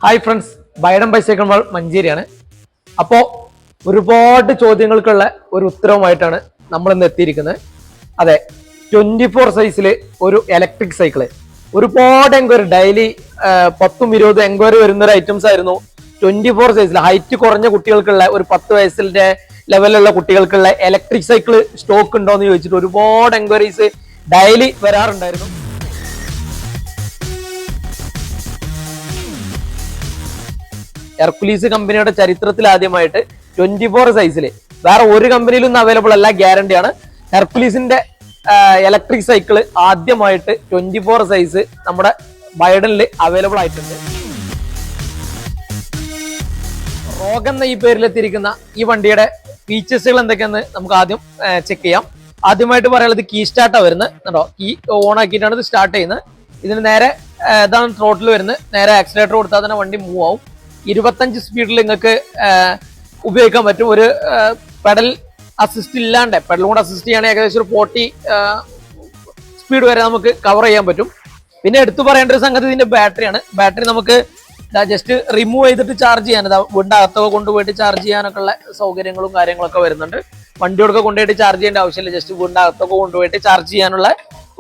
Hi friends, Biden bicycle mall മഞ്ചേരിയാണ്. അപ്പോൾ ഒരുപാട് ചോദ്യങ്ങൾക്കുള്ള ഒരു ഉത്തരവുമായിട്ടാണ് നമ്മൾ ഇന്ന് എത്തിയിരിക്കുന്നത്. അതെ, 24 സൈസിൽ ഒരു ഇലക്ട്രിക് സൈക്കിള്. ഒരുപാട് എൻക്വയറി, ഡെയിലി 10-20 എൻക്വയറി വരുന്ന ഒരു ഐറ്റംസ് ആയിരുന്നു. 24 സൈസിൽ ഹൈറ്റ് കുറഞ്ഞ കുട്ടികൾക്കുള്ള ഒരു 10 വയസ്സിന്റെ ലെവലുള്ള കുട്ടികൾക്കുള്ള ഇലക്ട്രിക് സൈക്കിള് സ്റ്റോക്ക് ഉണ്ടോ എന്ന് ചോദിച്ചിട്ട് ഒരുപാട് എൻക്വയറീസ് ഡെയിലി വരാറുണ്ടായിരുന്നു. ഹെർക്കുലീസ് കമ്പനിയുടെ ചരിത്രത്തിൽ ആദ്യമായിട്ട് 24 സൈസിൽ വേറെ ഒരു കമ്പനിയിലും അവൈലബിൾ അല്ല, ഗ്യാരണ്ടിയാണ്. ഹെർക്കുലീസിന്റെ ഇലക്ട്രിക് സൈക്കിള് ആദ്യമായിട്ട് 24 സൈസ് നമ്മുടെ ബൈഡനിൽ അവൈലബിൾ ആയിട്ടുണ്ട്. റോഗ് എന്ന ഈ പേരിലെത്തിയിരിക്കുന്ന ഈ വണ്ടിയുടെ ഫീച്ചേഴ്സുകൾ എന്തൊക്കെയാന്ന് നമുക്ക് ആദ്യം ചെക്ക് ചെയ്യാം. ആദ്യമായിട്ട് പറയാനുള്ളത് കീ സ്റ്റാർട്ടാണ് വരുന്നത്. കണ്ടോ, കീ ഓൺ ആക്കിയിട്ടാണ് ഇത് സ്റ്റാർട്ട് ചെയ്യുന്നത്. ഇതിന് നേരെ ഇതാണ് ത്രോട്ടിൽ വരുന്നത്. നേരെ ആക്സിലേറ്റർ കൊടുത്താൽ തന്നെ വണ്ടി മൂവ് ആവും. 25 സ്പീഡിൽ നിങ്ങൾക്ക് ഉപയോഗിക്കാൻ പറ്റും. ഒരു പെഡൽ അസിസ്റ്റ് ഇല്ലാണ്ട് പെഡൽ കൂടെ അസിസ്റ്റ് ചെയ്യുകയാണെങ്കിൽ ഏകദേശം ഒരു 40 സ്പീഡ് വരെ നമുക്ക് കവർ ചെയ്യാൻ പറ്റും. പിന്നെ എടുത്തു പറയേണ്ട ഒരു സംഗതി ഇതിന്റെ ബാറ്ററിയാണ്. ബാറ്ററി നമുക്ക് ജസ്റ്റ് റിമൂവ് ചെയ്തിട്ട് ചാർജ് ചെയ്യാൻ, വീടിന്റെ അകത്തൊക്കെ കൊണ്ടുപോയിട്ട് ചാർജ് ചെയ്യാനൊക്കെ ഉള്ള സൗകര്യങ്ങളും കാര്യങ്ങളൊക്കെ വരുന്നുണ്ട്. വണ്ടിയോടൊക്കെ കൊണ്ടുപോയിട്ട് ചാർജ് ചെയ്യേണ്ട ആവശ്യമില്ല, ജസ്റ്റ് വീടിന്റെ അകത്തൊക്കെ കൊണ്ടുപോയിട്ട് ചാർജ് ചെയ്യാനുള്ള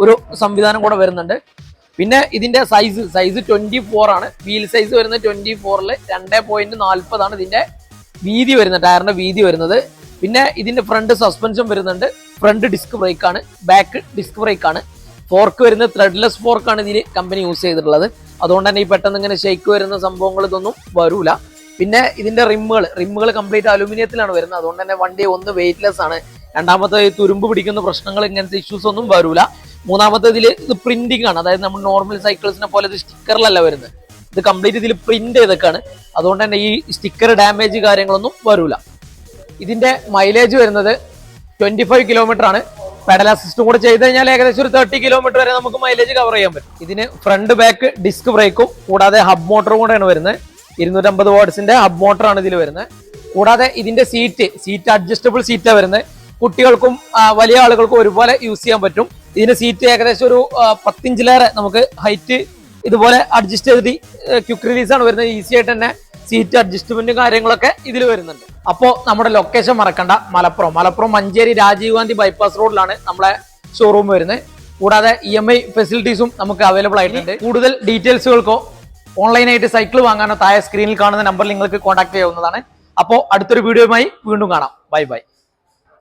ഒരു സംവിധാനം കൂടെ വരുന്നുണ്ട്. പിന്നെ ഇതിന്റെ സൈസ് 24 ആണ്. വീൽ സൈസ് വരുന്നത് 24-ൽ 2.40 ആണ് ഇതിന്റെ വീതി വരുന്നത്, ടയറിന്റെ വീതി വരുന്നത്. പിന്നെ ഇതിന്റെ ഫ്രണ്ട് സസ്പെൻഷൻ വരുന്നുണ്ട്. ഫ്രണ്ട് ഡിസ്ക് ബ്രേക്ക് ആണ്, ബാക്ക് ഡിസ്ക് ബ്രേക്ക് ആണ്. ഫോർക്ക് വരുന്നത് ത്രെഡ്ലെസ് ഫോർക്കാണ് ഇതിൽ കമ്പനി യൂസ് ചെയ്തിട്ടുള്ളത്. അതുകൊണ്ട് തന്നെ ഈ പെട്ടെന്ന് ഇങ്ങനെ ഷെയ്ക്ക് വരുന്ന സംഭവങ്ങൾ ഇതൊന്നും വരൂല. പിന്നെ ഇതിന്റെ റിമ്മുകൾ കംപ്ലീറ്റ് അലൂമിനിയത്തിലാണ് വരുന്നത്. അതുകൊണ്ട് തന്നെ വണ്ടി ഒന്ന് വെയിറ്റ്ലെസ് ആണ്. രണ്ടാമത്തെ തുരുമ്പ് പിടിക്കുന്ന പ്രശ്നങ്ങൾ, ഇങ്ങനത്തെ ഇഷ്യൂസ് ഒന്നും വരൂല. മൂന്നാമത്തെ ഇതിൽ ഇത് പ്രിന്റിംഗ് ആണ്. അതായത് നമ്മൾ നോർമൽ സൈക്കിൾസിനെ പോലെ ഇത് സ്റ്റിക്കറിലല്ല വരുന്നത്, ഇത് കംപ്ലീറ്റ് ഇതിൽ പ്രിന്റ് ചെയ്തൊക്കെയാണ്. അതുകൊണ്ട് തന്നെ ഈ സ്റ്റിക്കർ ഡാമേജ് കാര്യങ്ങളൊന്നും വരൂല. ഇതിന്റെ മൈലേജ് വരുന്നത് 25 കിലോമീറ്റർ ആണ്. പെഡൽ അസിസ്റ്റും കൂടെ ചെയ്ത് കഴിഞ്ഞാൽ ഏകദേശം ഒരു 30 കിലോമീറ്റർ വരെ നമുക്ക് മൈലേജ് കവർ ചെയ്യാൻ പറ്റും. ഇതിന് ഫ്രണ്ട് ബാക്ക് ഡിസ്ക് ബ്രേക്കും കൂടാതെ ഹബ് മോട്ടറും കൂടെയാണ് വരുന്നത്. 250 വാട്ട്സിന്റെ ഹബ് മോട്ടറാണ് ഇതിൽ വരുന്നത്. കൂടാതെ ഇതിന്റെ സീറ്റ് അഡ്ജസ്റ്റബിൾ സീറ്റാണ് വരുന്നത്. കുട്ടികൾക്കും വലിയ ആളുകൾക്കും ഒരുപോലെ യൂസ് ചെയ്യാൻ പറ്റും. ഇതിന്റെ സീറ്റ് ഏകദേശം ഒരു 10 ഇഞ്ചിലേറെ നമുക്ക് ഹൈറ്റ് ഇതുപോലെ അഡ്ജസ്റ്റ് ചെയ്തിട്ട് ക്വിക്ക് റിലീസ് ആണ് വരുന്നത്. ഈസി ആയിട്ട് തന്നെ സീറ്റ് അഡ്ജസ്റ്റ്മെന്റും കാര്യങ്ങളൊക്കെ ഇതിൽ വരുന്നുണ്ട്. അപ്പോൾ നമ്മുടെ ലൊക്കേഷൻ മറക്കണ്ട, മലപ്പുറം മഞ്ചേരി രാജീവ് ഗാന്ധി ബൈപ്പാസ് റോഡിലാണ് നമ്മളെ ഷോറൂം വരുന്നത്. കൂടാതെ EMI ഫെസിലിറ്റീസും നമുക്ക് അവൈലബിൾ ആയിട്ടുണ്ട്. കൂടുതൽ ഡീറ്റെയിൽസുകൾക്കോ ഓൺലൈനായിട്ട് സൈക്കിൾ വാങ്ങാനോ താഴെ സ്ക്രീനിൽ കാണുന്ന നമ്പറിൽ നിങ്ങൾക്ക് കോൺടാക്ട് ചെയ്യാവുന്നതാണ്. അപ്പോൾ അടുത്തൊരു വീഡിയോയുമായി വീണ്ടും കാണാം. ബൈ.